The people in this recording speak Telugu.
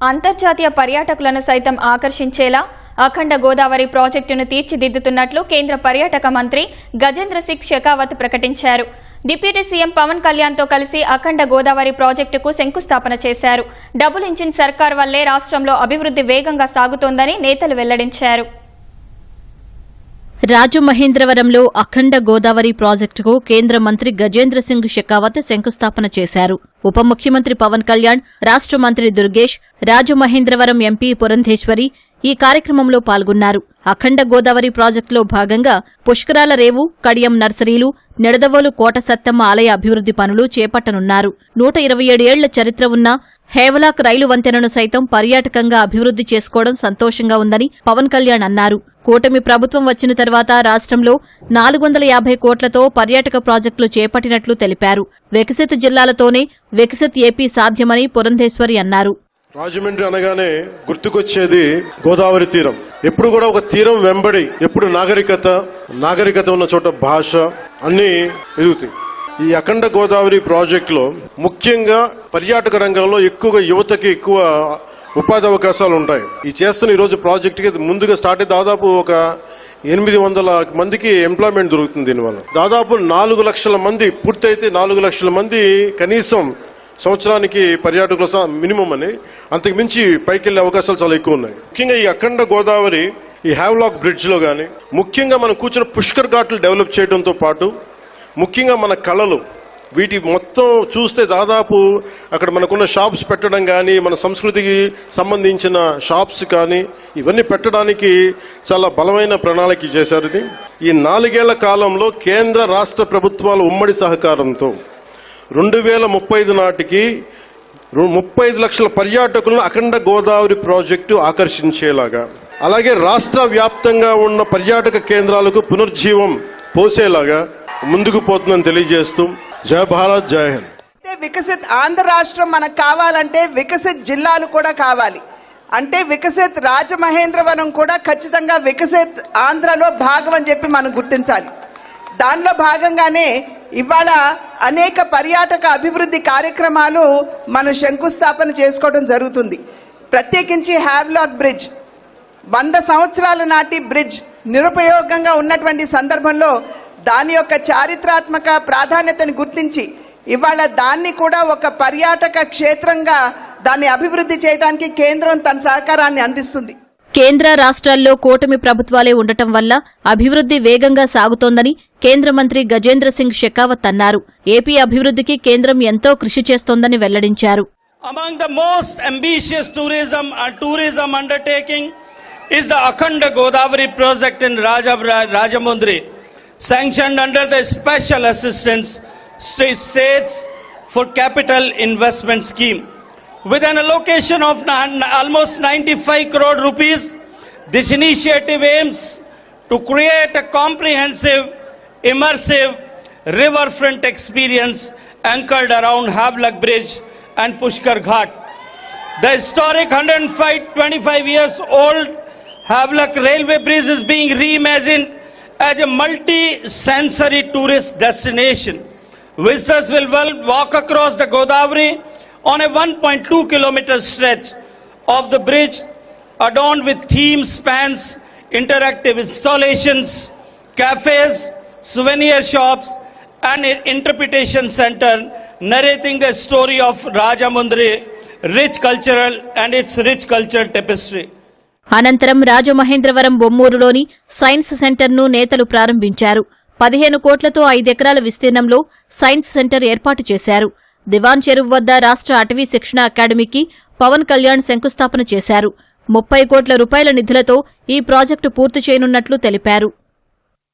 అంతర్జాతీయ పర్యాటకులను సైతం ఆకర్షించేలా అఖండ గోదావరి ప్రాజెక్టును తీర్చిదిద్దుతున్నట్లు కేంద్ర పర్యాటక మంత్రి గజేంద్ర సింగ్ షెకావత్ ప్రకటించారు. డిప్యూటీ సీఎం పవన్ కళ్యాణ్తో కలిసి అఖండ గోదావరి ప్రాజెక్టుకు శంకుస్థాపన చేశారు. డబుల్ ఇంజిన్ సర్కార్ వల్లే రాష్ట్రంలో అభివృద్ధి వేగంగా సాగుతోందని నేతలు వెల్లడించారు. రాజమహేంద్రవరంలో అఖండ గోదావరి ప్రాజెక్టుకు కేంద్ర మంత్రి గజేంద్ర సింగ్ షెకావత్ శంకుస్థాపన చేశారు. ఉప ముఖ్యమంత్రి పవన్ కళ్యాణ్, రాష్ట్ర మంత్రి దుర్గేష్, రాజమహేంద్రవరం ఎంపీ పురంధేశ్వరి ఈ కార్యక్రమంలో పాల్గొన్నారు. అఖండ గోదావరి ప్రాజెక్టులో భాగంగా పుష్కరాల రేవు, కడియం నర్సరీలు, నిడదవోలు కోట సత్తమ్మ ఆలయ అభివృద్ధి పనులు చేపట్టనున్నారు. 127 ఏళ్ల చరిత్ర ఉన్న హేవలాక్ రైలు వంతెనను సైతం పర్యాటకంగా అభివృద్ధి చేసుకోవడం సంతోషంగా ఉందని పవన్ కళ్యాణ్ అన్నారు. కూటమి ప్రభుత్వం వచ్చిన తర్వాత రాష్ట్రంలో 450 కోట్లతో పర్యాటక ప్రాజెక్టులు చేపట్టినట్లు తెలిపారు. వికసిత జిల్లాలతోనే వికసిత్ ఏపీ సాధ్యమని పురంధేశ్వరి అన్నారు. రాజమండ్రి అనగానే గుర్తుకొచ్చేది గోదావరి తీరం. ఎప్పుడు కూడా ఒక తీరం వెంబడి ఎప్పుడు నాగరికత ఉన్న చోట భాష అన్ని ఎదుగుతాయి. ఈ అఖండ గోదావరి ప్రాజెక్టులో ముఖ్యంగా పర్యాటక రంగంలో ఎక్కువగా యువతకి ఎక్కువ ఉపాధి అవకాశాలు ఉంటాయి. ఈ చేస్తున్న ఈ రోజు ప్రాజెక్టుకి ముందుగా స్టార్ట్ అయ్యి దాదాపు ఒక 800 మందికి ఎంప్లాయ్మెంట్ దొరుకుతుంది. దీనివల్ల దాదాపు 4 లక్షల మంది పూర్తయితే 4 లక్షల మంది కనీసం సంవత్సరానికి పర్యాటకుల మినిమం అని, అంతకు మించి పైకి వెళ్లే అవకాశాలు చాలా ఎక్కువ ఉన్నాయి. ముఖ్యంగా ఈ అఖండ గోదావరి ఈ హ్యావ్లాక్ బ్రిడ్జ్ లో గానీ, ముఖ్యంగా మనం కూర్చున్న పుష్కర్ ఘాట్లు డెవలప్ చేయడంతో పాటు ముఖ్యంగా మన కళలు వీటి మొత్తం చూస్తే దాదాపు అక్కడ మనకున్న షాప్స్ పెట్టడం కానీ, మన సంస్కృతికి సంబంధించిన షాప్స్ కానీ ఇవన్నీ పెట్టడానికి చాలా బలమైన ప్రణాళిక చేశారు. ఇది ఈ 4 ఏళ్ల కాలంలో కేంద్ర రాష్ట్ర ప్రభుత్వాల ఉమ్మడి సహకారంతో 2035 నాటికి 35 లక్షల పర్యాటకులను అఖండ గోదావరి ప్రాజెక్టు ఆకర్షించేలాగా, అలాగే రాష్ట్ర వ్యాప్తంగా ఉన్న పర్యాటక కేంద్రాలకు పునర్జీవం పోసేలాగా ముందుకు పోతుందని తెలియజేస్తూ జై భారత్, జై హింద్. వికసిత్ ఆంధ్ర రాష్ట్రం మనకు కావాలంటే వికసిత్ జిల్లాలు కూడా కావాలి. అంటే వికసిత్ రాజమహేంద్రవరం కూడా ఖచ్చితంగా వికసిత్ ఆంధ్రలో భాగం అని చెప్పి మనం గుర్తించాలి. దానిలో భాగంగానే ఇవాళ అనేక పర్యాటక అభివృద్ధి కార్యక్రమాలు మనం శంకుస్థాపన చేసుకోవడం జరుగుతుంది. ప్రత్యేకించి హ్యావ్లాక్ బ్రిడ్జ్ 100 సంవత్సరాల నాటి బ్రిడ్జ్ నిరుపయోగంగా ఉన్నటువంటి సందర్భంలో దాని యొక్క చారిత్రాత్మక ప్రాధాన్యతను గుర్తించి ఇవాళ దాన్ని కూడా ఒక పర్యాటక క్షేత్రంగా దాన్ని అభివృద్ధి చేయడానికి కేంద్రం తన సహకారాన్ని అందిస్తుంది. కేంద్ర రాష్ట్రాల్లో కూటమి ప్రభుత్వాలే ఉండటం వల్ల అభివృద్ధి వేగంగా సాగుతోందని కేంద్ర మంత్రి గజేంద్ర సింగ్ షెకావత్ అన్నారు. ఏపీ అభివృద్ధికి కేంద్రం ఎంతో కృషి చేస్తోందని వెల్లడించారు. Among the most ambitious tourism undertaking is the Akhanda Godavari project in Rajamundry, sanctioned under the Special Assistance States for Capital Investment Scheme. With an allocation of almost 95 crore rupees, this initiative aims to create a comprehensive, immersive riverfront experience anchored around Havlak Bridge and Pushkar Ghat. The historic 125 years old Havlak Railway Bridge is being reimagined as a multi-sensory tourist destination. Visitors will walk across the Godavari on a 1.2 kilometer stretch of the bridge adorned with theme spans, interactive installations, cafes, souvenir shops and an interpretation center narrating the story of Rajamundry and its rich cultural tapestry. అనంతరం రాజమహేంద్రవరం బొమ్మూరులోని సైన్స్ సెంటర్ను నేతలు ప్రారంభించారు. 15 కోట్లతో 5 ఎకరాల విస్తీర్ణంలో సైన్స్ సెంటర్ ఏర్పాటు చేశారు. దివాన్ చెరువు వద్ద రాష్ట్ర అటవీ శిక్షణ అకాడమీకి పవన్ కళ్యాణ్ శంకుస్థాపన చేశారు. 30 కోట్ల రూపాయల నిధులతో ఈ ప్రాజెక్టు పూర్తి చేయనున్నట్లు తెలిపారు.